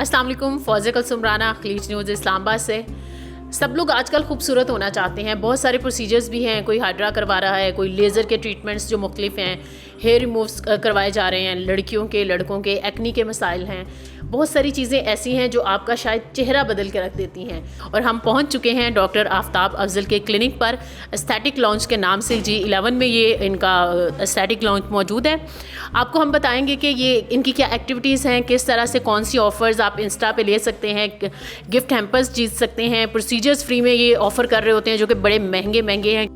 अस्सलाम वालेकुम, फ़ौज़िया कुलसूम राना, खलीज न्यूज़ इस्लामाबाद से। सब लोग आजकल खूबसूरत होना चाहते हैं। बहुत सारे प्रोसीजर्स भी हैं, कोई हाइड्रा करवा रहा है, कोई लेज़र के ट्रीटमेंट्स जो मुख्तलिफ हैं, हेयर रिमूव्स करवाए जा रहे हैं, लड़कियों के लड़कों के एक्नी के मसाइल हैं। बहुत सारी चीज़ें ऐसी हैं जो आपका शायद चेहरा बदल के रख देती हैं। और हम पहुंच चुके हैं डॉक्टर आफ्ताब अफजल के क्लिनिक पर। एस्थेटिक लाउंज के नाम से G11 में ये इनका एस्थेटिक लाउंज मौजूद है। आपको हम बताएंगे कि ये इनकी क्या एक्टिविटीज़ हैं, किस तरह से कौन सी ऑफ़र्स आप इंस्टा पे ले सकते हैं, गिफ्ट हैम्पर्स जीत सकते हैं, प्रोसीजर्स फ्री में ये ऑफ़र कर रहे होते हैं जो कि बड़े महंगे महंगे हैं।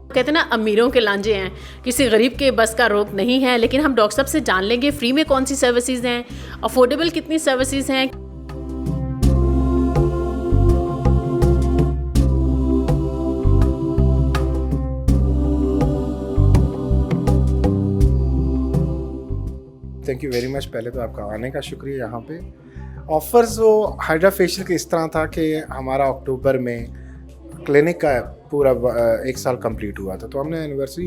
कहते हैं ना, अमीरों के लांझे हैं, किसी गरीब के बस का रोक नहीं है। लेकिन हम डॉक्टर साहब से जान लेंगे फ्री में कौन सी सर्विसेज हैं, अफोर्डेबल कितनी सर्विसेज हैं। Thank you very much. पहले तो आपका आने का शुक्रिया। यहाँ पे ऑफ़र्स वो हाइड्रा फेशियल के इस तरह था कि हमारा अक्टूबर में क्लिनिक का पूरा 1 साल कंप्लीट हुआ था, तो हमने एनिवर्सरी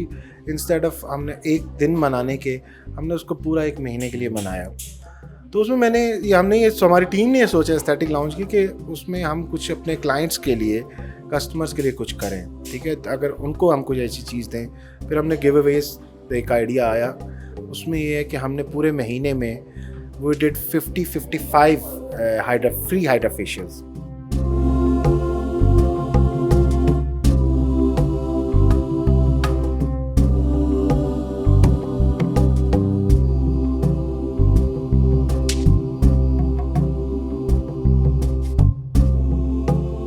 इंस्टेड ऑफ हमने एक दिन मनाने के हमने उसको पूरा 1 महीने के लिए मनाया। तो उसमें हमारी टीम ने ये सोचा एस्थेटिक लाउंज की कि उसमें हम कुछ अपने क्लाइंट्स के लिए, कस्टमर्स के लिए कुछ करें, ठीक है, अगर उनको हम कुछ ऐसी चीज़ दें। फिर हमने गिव अवेज एक आइडिया आया। उसमें ये है कि हमने पूरे महीने में we did 55 free hydra facials.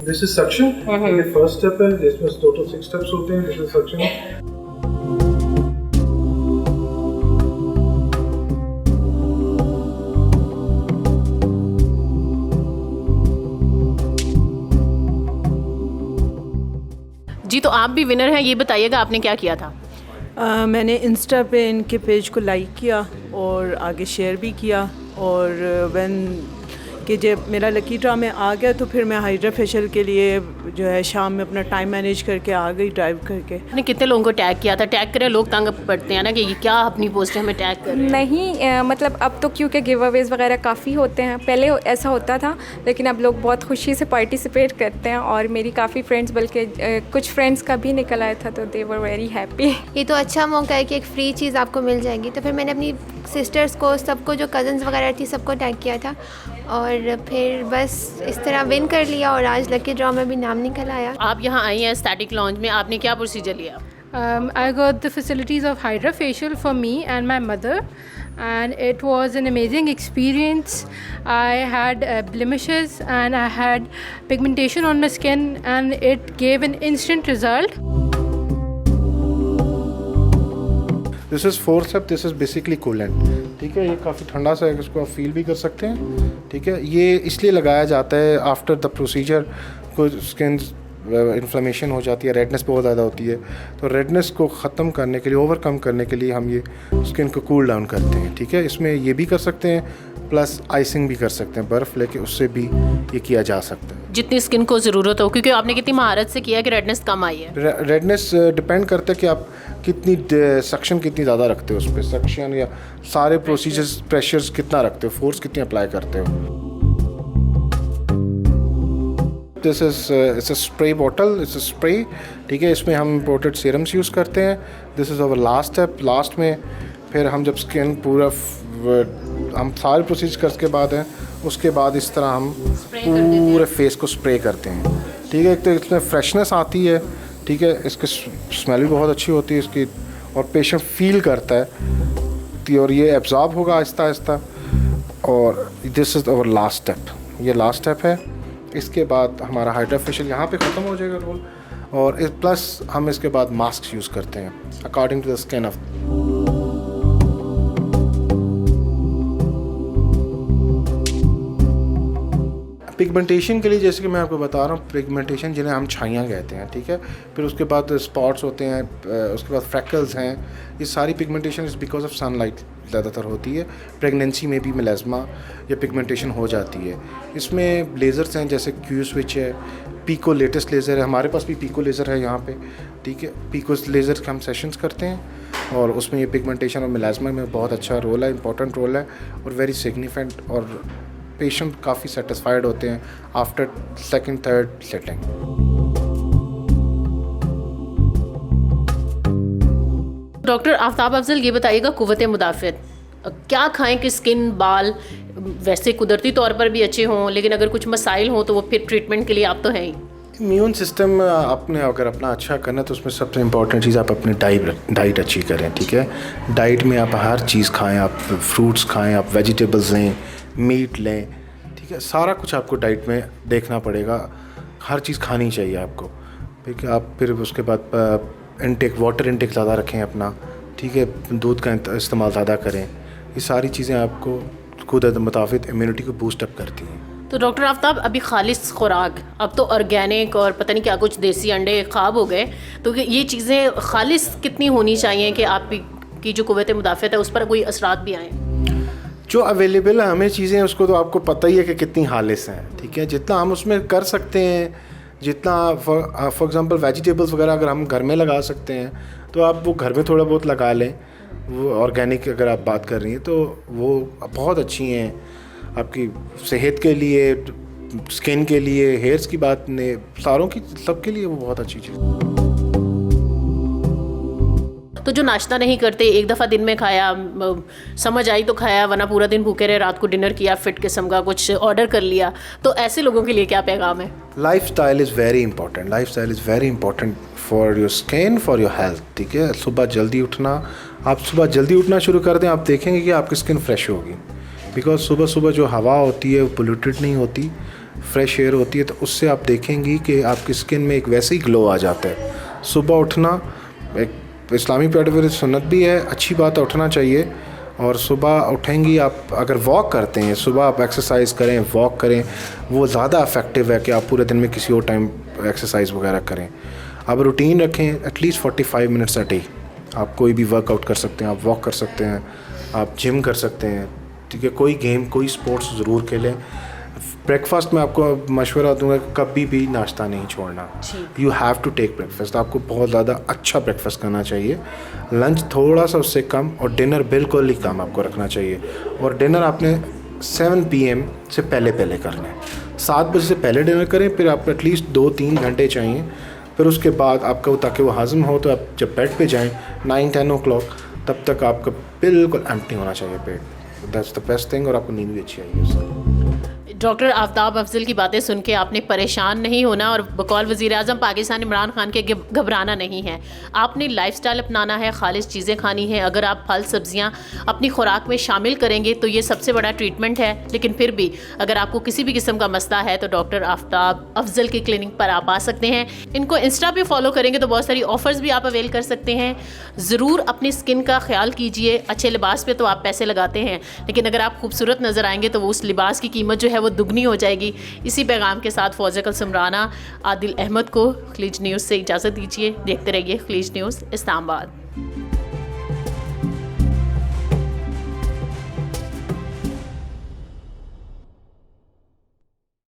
This is suction. ये first step है, जिसमें total 6 steps होते हैं। This is suction. जी, तो आप भी विनर हैं, ये बताइएगा आपने क्या किया था। मैंने इंस्टा पे इनके पेज को लाइक किया और आगे शेयर भी किया, और कि जब मेरा लकी ड्रा में आ गया तो फिर मैं हाइड्रा फेशियल के लिए जो है शाम में अपना टाइम मैनेज करके आ गई ड्राइव करके। आपने कितने लोगों को टैग किया था? टैग करें, लोग तंग पड़ते हैं ना कि ये क्या अपनी पोस्ट हमें टैग कर रहे हैं। नहीं, मतलब अब तो क्योंकि गिव अवेज वगैरह काफ़ी होते हैं, पहले ऐसा होता था, लेकिन अब लोग बहुत खुशी से पार्टिसिपेट करते हैं। और मेरी काफ़ी फ्रेंड्स, बल्कि कुछ फ्रेंड्स का भी निकल आया था, तो दे वर वेरी हैप्पी। ये तो अच्छा मौका है कि एक फ्री चीज़ आपको मिल जाएगी। तो फिर मैंने अपनी सिस्टर्स को, सबको, जो कज़न्स वगैरह थी, सबको टैग किया था और फिर बस इस तरह विन कर लिया और आज लकी ड्रॉ में भी नाम निकल आया। आप यहाँ आई हैं एस्थेटिक लाउंज में, आपने क्या प्रोसीजर लिया? I got the facilities of Hydra facial for me and my mother, and it was an amazing experience. I had blemishes and I had pigmentation on my skin, and it gave an instant result. This is 4 step. This is basically coolant, ठीक है। ये काफ़ी ठंडा सा है, इसको आप feel भी कर सकते हैं, ठीक है। ये इसलिए लगाया जाता है आफ्टर द प्रोसीजर को स्किन इन्फ्लेमेशन हो जाती है, रेडनेस बहुत ज़्यादा होती है, तो रेडनेस को ख़त्म करने के लिए, ओवरकम करने के लिए हम ये स्किन को कूल डाउन करते हैं, ठीक है। इसमें ये भी कर सकते हैं, प्लस आइसिंग भी कर सकते हैं, बर्फ़ लेके उससे भी ये किया जा सकता है जितनी स्किन को ज़रूरत हो, क्योंकि आपने कितनी महारत से किया कि रेडनेस कम आई है। रेडनेस डिपेंड करता है कि आप कितनी सक्शन कितनी ज़्यादा रखते हो उस पर, सक्शन या सारे प्रोसीजर्स, प्रेशर्स कितना रखते हो, फोर्स कितनी अप्लाई करते हो। This is it's a spray bottle, it's a spray, ठीक है। इसमें हम इम्पोर्टेड सीरम्स यूज़ करते हैं। This is our last step. Last में फिर हम जब स्किन पूरा हम सारे प्रोसीजर के बाद हैं, उसके बाद इस तरह हम पूरे फेस को स्प्रे करते हैं, ठीक है। एक तो इसमें फ्रेशनेस आती है, ठीक है, इसकी स्मेल भी बहुत अच्छी होती है इसकी, और पेशेंट फील करता है और ये एब्जॉर्ब होगा आहिस्ता आहिस्ता। और this is our last step, ये लास्ट स्टेप है। इसके बाद हमारा हाइड्रा फेशियल यहाँ पे ख़त्म हो जाएगा रोल, और प्लस हम इसके बाद मास्क यूज़ करते हैं according to the skin of. Pigmentation के लिए जैसे कि मैं आपको बता रहा हूँ, पिगमेंटेशन जिन्हें हम छाइयाँ कहते हैं, ठीक है, फिर उसके बाद स्पॉट्स होते हैं, उसके बाद फ्रैकल्स हैं, ये सारी pigmentation is because of sunlight ज़्यादातर होती है। प्रेगनेंसी में भी मेलास्मा या पिगमेंटेशन हो जाती है। इसमें लेज़र्स हैं जैसे क्यू स्विच है, पीको लेटेस्ट लेज़र है, हमारे पास भी पीको लेज़र है यहाँ पे, ठीक है। पीको लेज़र के हम सेशंस करते हैं और उसमें ये पिगमेंटेशन और मेलास्मा में बहुत अच्छा रोल है, इंपॉर्टेंट रोल है और वेरी सिग्निफिकेंट, और पेशेंट काफ़ी सेटिस्फाइड होते हैं after second third setting. Doctor Aftab Afzal, ये बताइएगा क़ुव्वत मुदाफ़त क्या खाएं कि स्किन बाल वैसे कुदरती तौर पर भी अच्छे हों, लेकिन अगर कुछ मसाइल हों तो वो फिर ट्रीटमेंट के लिए आप तो हैं ही। इम्यून सिस्टम अपने अगर अपना अच्छा करना है तो उसमें सबसे इम्पॉर्टेंट चीज़ आप अपनी डाइट अच्छी करें, ठीक है। डाइट में आप हर चीज़ खाएं, आप फ्रूट्स खाएं, आप वेजिटेबल्स लें, मीट लें, ठीक है। सारा कुछ आपको डाइट में देखना पड़ेगा, हर चीज़ खानी चाहिए आपको, ठीक है। आप फिर उसके बाद वाटर इंटेक ज़्यादा रखें अपना, ठीक है, दूध का इस्तेमाल ज़्यादा करें। ये सारी चीज़ें आपको क़ुव्वत मुदाफ़त इम्यूनिटी को बूस्ट अप करती हैं। तो डॉक्टर आफ्ताब, अभी खालिस खुराक, अब तो ऑर्गेनिक और पता नहीं क्या कुछ देसी अंडे ख्वाब हो गए, तो ये चीज़ें खालिस कितनी होनी चाहिए कि आपकी जो क़ुव्वत मुदाफ़त है उस पर कोई असरात भी आएँ? जो अवेलेबल है हमें चीज़ें, उसको तो आपको पता ही है कि कितनी खालिस हैं, ठीक है। जितना हम उसमें कर सकते हैं, जितना फॉर एग्ज़ाम्पल वेजिटेबल्स वगैरह अगर हम घर में लगा सकते हैं तो आप वो घर में थोड़ा बहुत लगा लें। वो ऑर्गेनिक अगर आप बात कर रही हैं तो वो बहुत अच्छी हैं आपकी सेहत के लिए, स्किन के लिए, हेयर्स की बात ने, सारों की, सबके लिए वो बहुत अच्छी चीज़। तो जो नाश्ता नहीं करते, एक दफ़ा दिन में खाया, समझ आई तो खाया, वरना पूरा दिन भूखे रहे, रात को डिनर किया, फिट किस्म का कुछ ऑर्डर कर लिया, तो ऐसे लोगों के लिए क्या पैगाम है? Lifestyle is very important, lifestyle is very important for your skin, for your health, ठीक है। सुबह जल्दी उठना, आप सुबह जल्दी उठना शुरू कर दें, आप देखेंगे कि आपकी स्किन फ्रेश होगी, बिकॉज सुबह सुबह जो हवा होती है वो पोल्यूटेड नहीं होती, फ्रेश एयर होती है, तो उससे आप देखेंगी कि आपकी स्किन में एक वैसे ही ग्लो आ जाता है। सुबह उठना एक इस्लामी पैटर्न सुन्नत भी है, अच्छी बात है, उठना चाहिए। और सुबह उठेंगी आप, अगर वॉक करते हैं सुबह, आप एक्सरसाइज करें, वॉक करें, वो ज़्यादा इफेक्टिव है कि आप पूरे दिन में किसी और टाइम एक्सरसाइज वगैरह करें। आप रूटीन रखें, एटलीस्ट 45 मिनट्स अ डे। आप कोई भी वर्कआउट कर सकते हैं, आप वॉक कर सकते हैं, आप जिम कर सकते हैं, ठीक है। कोई गेम, कोई स्पोर्ट्स ज़रूर खेलें। ब्रेकफास्ट में आपको मशवरा दूंगा कभी भी नाश्ता नहीं छोड़ना। You have to take breakfast, आपको बहुत ज़्यादा अच्छा ब्रेकफास्ट करना चाहिए। लंच थोड़ा सा उससे कम और डिनर बिल्कुल ही कम आपको रखना चाहिए। और डिनर आपने 7 PM से पहले करना है। 7 बजे से पहले डिनर करें, फिर आपको एटलीस्ट 2-3 घंटे चाहिए, फिर उसके बाद आपका ताकि वो हाज़म हो, तो आप जब बेड पे जाएं 9-10 o'clock, तब तक आपका बिल्कुल एम्प्टी होना चाहिए पेट। दैट्स द बेस्ट थिंग, और आपको नींद भी अच्छी आएगी उससे। डॉक्टर आफ्ताब अफजल की बातें सुन के आपने परेशान नहीं होना और बकौल वज़ीर-ए-आज़म पाकिस्तान इमरान खान के घबराना नहीं है। आपने लाइफस्टाइल अपनाना है, खालिश चीज़ें खानी है। अगर आप फल सब्जियां अपनी खुराक में शामिल करेंगे तो ये सबसे बड़ा ट्रीटमेंट है। लेकिन फिर भी अगर आपको किसी भी किस्म का मसला है तो डॉक्टर आफ्ताब अफजल की क्लिनिक पर आप आ सकते हैं। इनको इंस्टा पे फॉलो करेंगे तो बहुत सारी ऑफ़र्स भी आप अवेल कर सकते हैं। ज़रूर अपनी स्किन का ख्याल कीजिए। अच्छे लिबास पे तो आप पैसे लगाते हैं, लेकिन अगर आप खूबसूरत नज़र आएंगे तो वो उस लिबास की कीमत जो है वो दुगनी हो जाएगी। इसी पैगाम के साथ फौज़िया कुलसुम राना, आदिल अहमद को खलीज न्यूज़ से इजाज़त दीजिए। देखते रहिए खलीज न्यूज़ इस्लामाबाद।